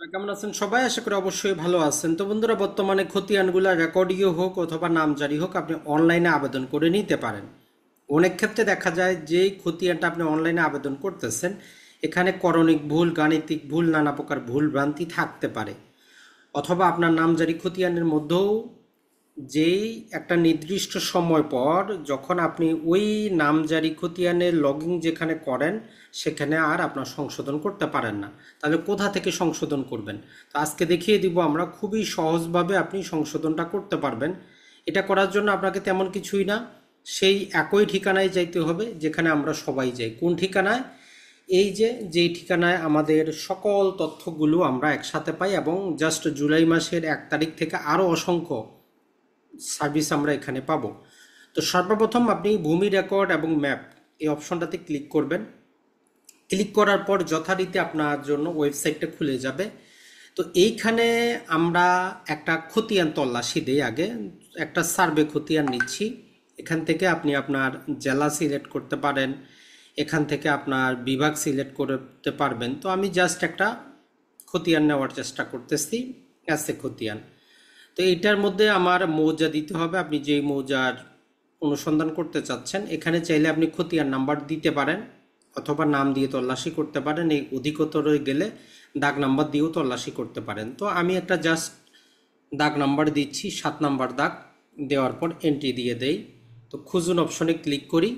আপনারা কেমন আছেন সবাই? আশা করি অবশ্যই ভালো আছেন। তো বন্ধুরা, বর্তমানে খতিয়ানগুলো রেকর্ডিও হোক অথবা নামজারি হোক, আপনি অনলাইনে আবেদন করে নিতে পারেন। অনেক ক্ষেত্রে দেখা যায় যে খতিয়ানটা আপনি অনলাইনে আবেদন করতেছেন, এখানে করণিক ভুল, গাণিতিক ভুল, নানা প্রকার ভুল ভ্রান্তি থাকতে পারে। অথবা আপনার নামজারি খতিয়ানের মধ্যেও যেই একটা নির্দিষ্ট সময় পর যখন আপনি ওই নামজারি খতিয়ানের লগইন যেখানে করেন, সেখানে আর আপনার সংশোধন করতে পারেন না। তাহলে কোথা থেকে সংশোধন করবেন? তো আজকে দেখিয়ে দিব আমরা খুবই সহজভাবে আপনি সংশোধনটা করতে পারবেন। এটা করার জন্য আপনাকে তেমন কিছুই না, সেই একই ঠিকানায় যাইতে হবে যেখানে আমরা সবাই যাই। কোন ঠিকানায়? এই যে যেই ঠিকানায় আমাদের সকল তথ্যগুলো আমরা একসাথে পাই, এবং জাস্ট জুলাই মাসের 1 তারিখ থেকে আরও অসংখ্য সার্ভিস আমরা এখানে পাবো। তো সর্বপ্রথম আপনি ভূমি রেকর্ড এবং ম্যাপ এই অপশনটাতে ক্লিক করবেন। ক্লিক করার পর যথারীতি আপনার জন্য ওয়েবসাইটটা খুলে যাবে। তো এইখানে আমরা একটা খতিয়ান তল্লাশি দেই। আগে একটা সার্ভে খতিয়ান নিচ্ছি। এখান থেকে আপনি আপনার জেলা সিলেক্ট করতে পারেন, এখান থেকে আপনার বিভাগ সিলেক্ট করতে পারবেন। তো আমি জাস্ট একটা খতিয়ান নেওয়ার চেষ্টা করতেছি, এসে খতিয়ান। তো এইটার মধ্যে আমার মৌজা দিতে হবে, আপনি যেই মৌজার অনুসন্ধান করতে চাচ্ছেন। এখানে চাইলে আপনি খতিয়ান নাম্বার দিতে পারেন অথবা নাম দিয়ে তল্লাশি করতে পারেন। এই অধিকতর গেলে দাগ নাম্বার দিয়েও তল্লাশি করতে পারেন। তো আমি একটা জাস্ট দাগ নাম্বার দিচ্ছি, 7 নাম্বার দাগ। দেওয়ার পর এন্ট্রি দিয়ে দেই। তো খুঁজুন অপশনে ক্লিক করি।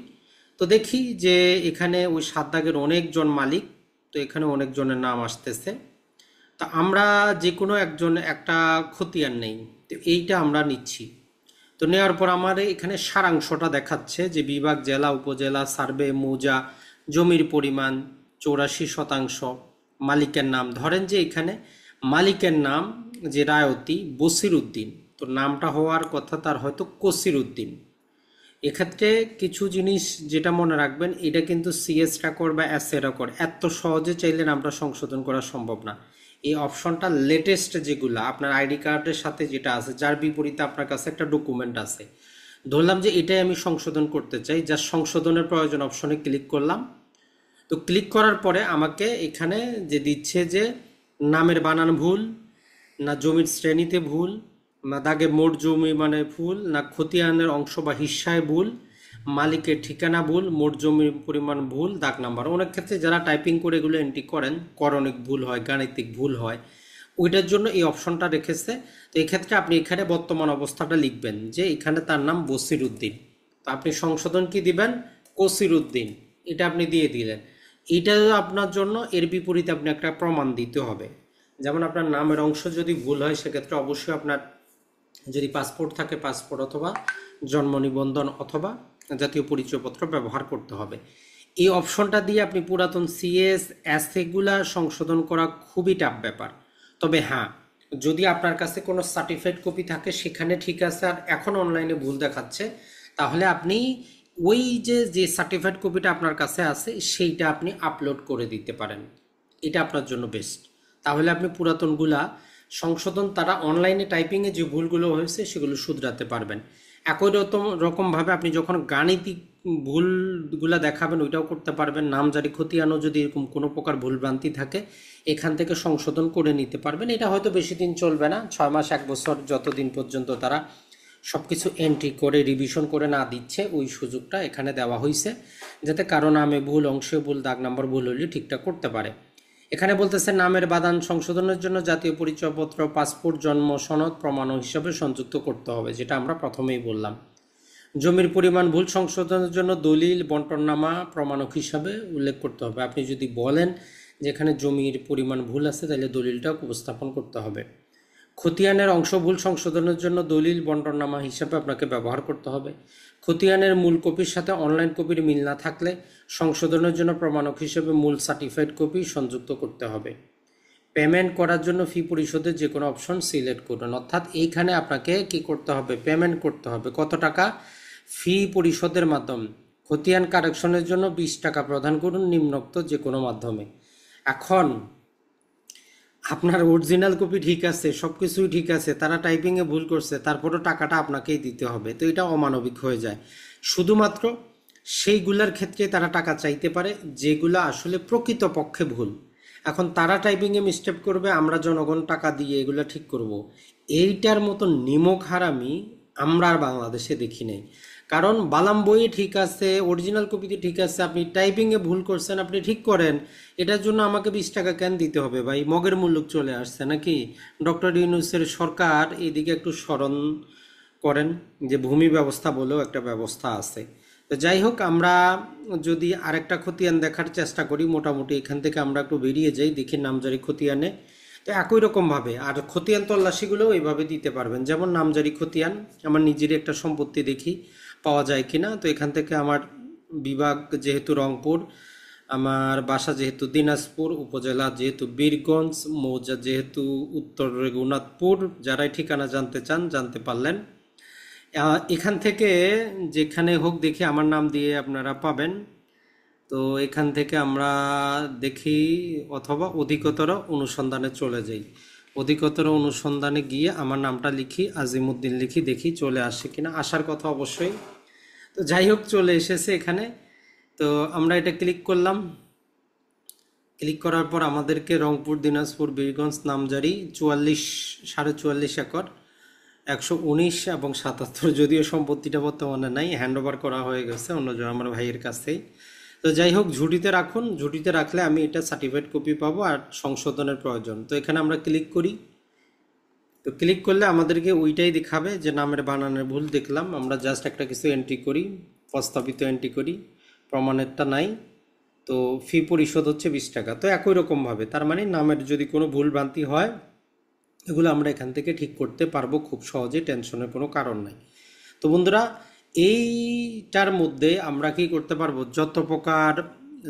তো দেখি যে এখানে ওই 7 দাগের অনেকজন মালিক। তো এখানে অনেকজনের নাম আসতেছে। তা আমরা যে কোনো একজন একটা খতিয়ান নেই, তো এইটা আমরা নিচ্ছি। তো নেওয়ার পর আমার এখানে সারাংশটা দেখাচ্ছে যে বিভাগ, জেলা, উপজেলা, সার্ভে, মৌজা, জমির পরিমাণ 84%, মালিকের নাম। ধরেন যে এখানে মালিকের নাম যে রায়তি বসির উদ্দিন, তো নামটা হওয়ার কথা তার হয়তো কসির উদ্দিন। এক্ষেত্রে কিছু জিনিস যেটা মনে রাখবেন, এটা কিন্তু সিএস রেকর্ড বা এস এ রেকর্ড এত সহজে চাইলে নামটা সংশোধন করা সম্ভব না। এই অপশনটা লেটেস্ট যেগুলো আপনার আইডি কার্ডের সাথে যেটা আছে, যার বিপরীতে আপনার কাছে একটা ডকুমেন্ট আছে, ধরলাম যে এটাই আমি সংশোধন করতে চাই, যা সংশোধনের প্রয়োজন অপশনে ক্লিক করলাম। তো ক্লিক করার পরে আমাকে এখানে যে দিচ্ছে যে নামের বানান ভুল, না জমির শ্রেণীতে ভুল, না দাগে মোট জমি মানে ভুল, না খতিয়ানের অংশ বা হিস্সায় ভুল, মালিকের ঠিকানা ভুল, মোট জমির পরিমাণ ভুল, দাগ নাম্বার। অনেক ক্ষেত্রে যারা টাইপিং করে এগুলো এন্ট্রি করেন, করণিক ভুল হয়, গাণিতিক ভুল হয়, ওইটার জন্য এই অপশনটা রেখেছে। তো এক্ষেত্রে আপনি এখানে বর্তমান অবস্থাটা লিখবেন যে এখানে তার নাম বসির উদ্দিন। তো আপনি সংশোধন কি দিবেন? কসির উদ্দিন। এটা আপনি দিয়ে দিলেন। এটা আপনার জন্য এর বিপরীতে আপনি একটা প্রমাণ দিতে হবে। যেমন আপনার নামের অংশ যদি ভুল হয়, সেক্ষেত্রে অবশ্যই আপনার যদি পাসপোর্ট থাকে পাসপোর্ট অথবা জন্ম নিবন্ধন অথবা জাতীয় পরিচয়পত্র ব্যবহার করতে হবে। এই অপশনটা দিয়ে আপনি পুরাতন সিএস এস এগুলা সংশোধন করা খুবই টাফ ব্যাপার। তবে হ্যাঁ, যদি আপনার কাছে কোনো সার্টিফাইড কপি থাকে সেখানে ঠিক আছে, আর এখন অনলাইনে ভুল দেখাচ্ছে, তাহলে আপনি ওই যে সার্টিফাইড কপিটা আপনার কাছে আছে সেইটা আপনি আপলোড করে দিতে পারেন। এটা আপনার জন্য বেস্ট। তাহলে আপনি পুরাতনগুলা সংশোধন, তারা অনলাইনে টাইপিংয়ে যে ভুলগুলো হয়েছে সেগুলো শুধরাতে পারবেন। একই রকমভাবে আপনি যখন গাণিতিক ভুলগুলা দেখাবেন ওইটাও করতে পারবেন। নামজারি খতিয়ানও যদি এরকম কোনো প্রকার ভুলভ্রান্তি থাকে, এখান থেকে সংশোধন করে নিতে পারবেন। এটা হয়তো বেশি দিন চলবে না, 6 মাস 1 বছর, যতদিন পর্যন্ত তারা সব কিছু এন্ট্রি করে রিভিশন করে না দিচ্ছে, ওই সুযোগটা এখানে দেওয়া হয়েছে, যাতে কারো নামে ভুল, অংশে ভুল, দাগ নম্বর ভুল হলে ঠিকঠাক করতে পারে। এখানে বলতেছে নামের বানান সংশোধনের জন্য জাতীয় পরিচয়পত্র, পাসপোর্ট, জন্ম সনদ প্রমাণ হিসাবে সংযুক্ত করতে হবে, যেটা আমরা প্রথমেই বললাম। জমির পরিমাণ ভুল সংশোধনের জন্য দলিল, বন্টননামা প্রমাণক হিসাবে উল্লেখ করতে হবে। আপনি যদি বলেন যে এখানে জমির পরিমাণ ভুল আছে, তাহলে দলিলটা উপস্থাপন করতে হবে। খতিয়ানের অংশ ভুল সংশোধনের জন্য দলিল, বন্টননামা হিসাবে আপনাকে ব্যবহার করতে হবে। খতিয়ানের মূল কপির সাথে অনলাইন কপির মিল না থাকলে সংশোধনের জন্য প্রমাণক হিসেবে মূল সার্টিফাইড কপি সংযুক্ত করতে হবে। পেমেন্ট করার জন্য ফি পরিশোধের যে কোনো অপশন সিলেক্ট করুন। অর্থাৎ এইখানে আপনাকে কি করতে হবে? পেমেন্ট করতে হবে। কত টাকা? ফি পরিশোধের মাধ্যমে। খতিয়ান কারেকশনের জন্য 20 টাকা প্রদান করুন নিম্নোক্ত যে কোনো মাধ্যমে। এখন আপনার অরিজিনাল কপি ঠিক আছে, সব কিছুই ঠিক আছে, তারা টাইপিংয়ে ভুল করছে, তারপরও টাকাটা আপনাকেই দিতে হবে। তো এটা অমানবিক হয়ে যায়। শুধুমাত্র সেইগুলার ক্ষেত্রে তারা টাকা চাইতে পারে যেগুলা আসলে প্রকৃতপক্ষে ভুল। এখন তারা টাইপিংয়ে মিস্টেক করবে, আমরা জনগণ টাকা দিয়ে এগুলো ঠিক করব। এইটার মতো নিমক হারামি আমরা আর বাংলাদেশে দেখি নাই। কারণ বালাম বইয়ে ঠিক আছে, অরিজিনাল কপিতে ঠিক আছে, আপনি টাইপিংয়ে ভুল করছেন, আপনি ঠিক করেন। এটার জন্য আমাকে 20 টাকা কেন দিতে হবে ভাই? মগের মুল্লুক চলে আসছে নাকি? ডক্টর ইউনূসের সরকার এইদিকে একটু স্মরণ করেন যে ভূমি ব্যবস্থা বলেও একটা ব্যবস্থা আছে। তো যাই হোক, আমরা যদি আরেকটা খতিয়ান দেখার চেষ্টা করি, মোটামুটি এখান থেকে আমরা একটু বেরিয়ে যাই, দেখি নামজারি খতিয়ানে। তো একই রকমভাবে আর খতিয়ান তল্লাশিগুলোও এইভাবে দিতে পারবেন। যেমন নামজারি খতিয়ান, আমার নিজেরই একটা সম্পত্তি দেখি পাওয়া যায় কিনা। তো এখান থেকে আমার বিভাগ যেহেতু রংপুর, আমার বাসা যেহেতু দিনাজপুর, উপজেলা যেহেতু বীরগঞ্জ, মৌজা যেহেতু উত্তর রঘুনাথপুর, যারাই ঠিকানা জানতে চান জানতে পারলেন। এখান থেকে যেখানে হোক দেখি আমার নাম দিয়ে আপনারা পাবেন। তো এখান থেকে আমরা দেখি, অথবা অধিকতর অনুসন্ধানে চলে যাই। অধিকতর অনুসন্ধানে গিয়ে আমার নামটা লিখি, আজিমুদ্দিন লিখি, দেখি চলে আসে কিনা। আসার কথা অবশ্যই। তো যাই হোক, চলে এসেছে এখানে। তো আমরা এটা ক্লিক করলাম। ক্লিক করার পর আমাদেরকে রংপুর, দিনাজপুর, বীরগঞ্জ, নামজারি 44.44 একর, 119 এবং 77, যদিও সম্পত্তিটা বর্তমানে নাই, হ্যান্ড ওভার করা হয়ে গেছে অন্যজন আমার ভাইয়ের কাছেই। তো যাই হোক, ঝুঁটিতে রাখুন। ঝুঁটিতে রাখলে আমি এটা সার্টিফাইড কপি পাবো আর সংশোধনের প্রয়োজন। তো এখানে আমরা ক্লিক করি। তো ক্লিক করলে আমাদেরকে ওইটাই দেখাবে যে নামের বানানের ভুল দেখলাম। আমরা জাস্ট একটা কিছু এন্ট্রি করি, প্রস্তাবিত এন্ট্রি করি, প্রমাণেরটা নাই। তো ফি পরিশোধ হচ্ছে 20 টাকা। তো একই রকমভাবে, তার মানে নামের যদি কোনো ভুল ভ্রান্তি হয়, এগুলো আমরা এখান থেকে ঠিক করতে পারবো খুব সহজে, টেনশনের কোনো কারণ নাই। তো বন্ধুরা, এইটার মধ্যে আমরা কি করতে পারবো, যত প্রকার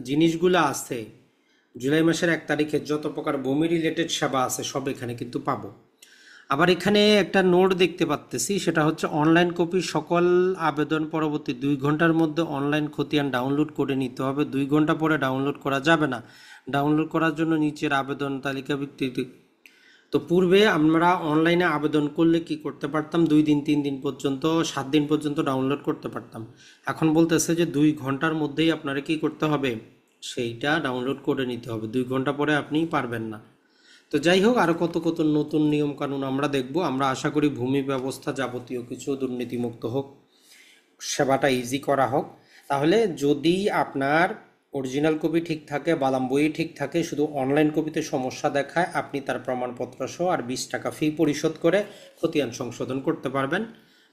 জিনিসগুলো আছে জুলাই মাসের 1 তারিখে যত প্রকার ভূমি রিলেটেড সেবা আছে সব এখানে কিন্তু পাবো। আবার এখানে একটা নোট দেখতে পাচ্তেছি, সেটা হচ্ছে অনলাইন কপি সকল আবেদন পরবর্তী 2 ঘন্টার মধ্যে অনলাইন খতিয়ান ডাউনলোড করে নিতে হবে। 2 ঘন্টা পরে ডাউনলোড করা যাবে না। ডাউনলোড করার জন্য নিচের আবেদন তালিকা ভিত্তিতে, তো পূর্বে আমরা অনলাইনে আবেদন করলে কি করতে পারতাম, 2 দিন 3 দিন পর্যন্ত, 7 দিন পর্যন্ত ডাউনলোড করতে পারতাম। এখন বলতেছে যে 2 ঘন্টার মধ্যেই আপনারা কি করতে হবে, সেইটা ডাউনলোড করে নিতে হবে। 2 ঘন্টা পরে আপনি পারবেন না। তো যাই হোক, আরও কত কত নতুন নিয়ম কানুন আমরা দেখব। আমরা আশা করি ভূমি ব্যবস্থা যাবতীয় কিছু দুর্নীতিমুক্ত হোক, সেবাটা ইজি করা হোক। তাহলে যদি আপনার অরিজিনাল কপি ঠিক থাকে, বালাম বই ঠিক থাকে, শুধু অনলাইন কপিতে সমস্যা দেখায়, আপনি তার প্রমাণপত্র সহ আর 20 টাকা ফি পরিশোধ করে খতিয়ান সংশোধন করতে পারবেন।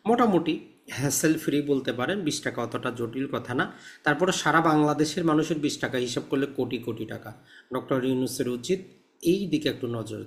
মোটামুটি হ্যাসেল ফ্রি বলতে পারেন। 20 টাকা অতটা জটিল কথা না। তারপরে সারা বাংলাদেশের মানুষের 20 টাকা হিসাব করলে কোটি কোটি টাকা। ডক্টর ইউনূসের উচিত এই দিকে একটু নজর দেওয়া।